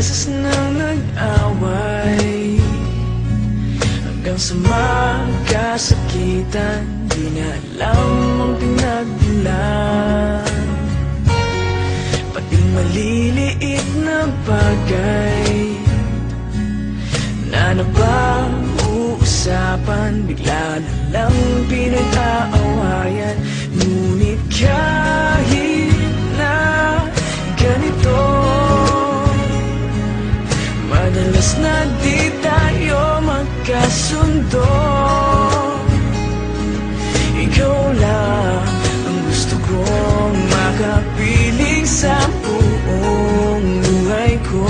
beses nang nag-away, hanggang sa magkasakitan. Di niya alam ang pinagmulan, pati maliliit na bagay na napag-uusapan, bigla na lang pinag-aawayan. Ngunit kahit na ganito, madalas na di tayo magkasundo. Ikaw lang ang gusto kong makapiling sa buong buhay ko.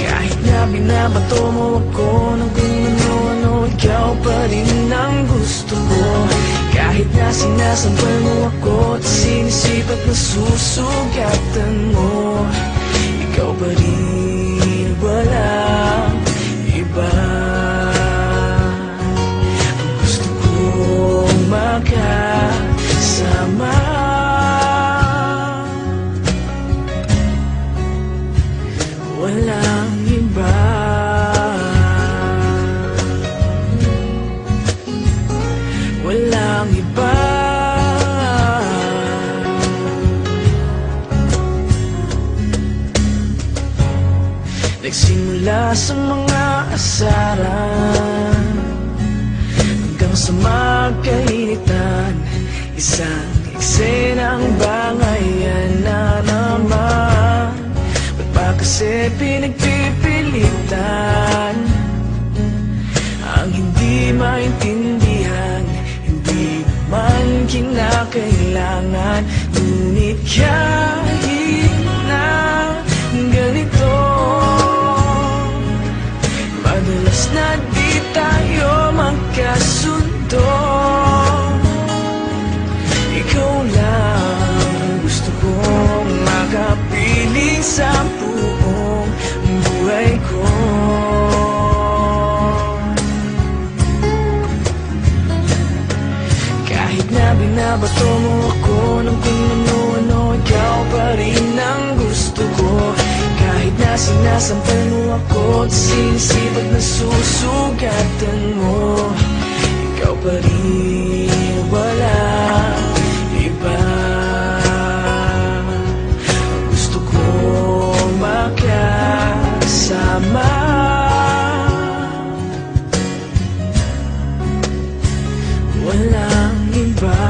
Kahit na binabato mo ako ng kung ano-ano, ikaw pa rin ang gusto ko. Kahit na sinasampal mo ako at sinisip at nasusugatan mo, ikaw pa rin, walang iba. Ang gusto kong makasama, walang iba. Walang iba. Nagsimula sa mga asaran hanggang sa magkainitan, isang eksenang bangayan na naman. Ba't ba kasi pinagpipilitan ang hindi maintindihan? Hindi naman kinakailangan. Ngunit kahit na ganito, madalas na di tayo magkasundo. Ikaw lang gusto kong makapiling sa buong buhay ko. Kahit na binabato mo ako ng kung ano-ano, ikaw pa rin ang gusto ko. Kahit na sinasampal mo ako at sinisip at nasusugatan mo, ikaw pa rin, walang iba. Gusto kong makasama, walang iba.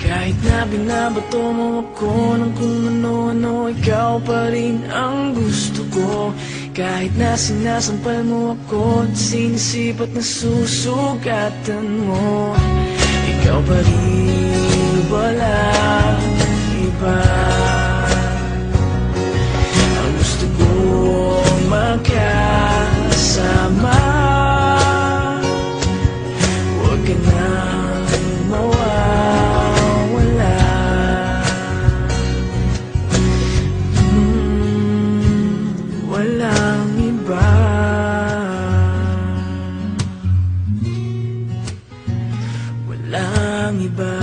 Kahit na binabato mo ako ng kung ano-ano, ikaw pa rin ang gusto ko. Kahit na sinasampal mo ako at sinisip at nasusugatan mo, ikaw pa rin, walang iba. Ang gusto kong makasama, huwag ka nang mawawala. Walang iba. Walang iba.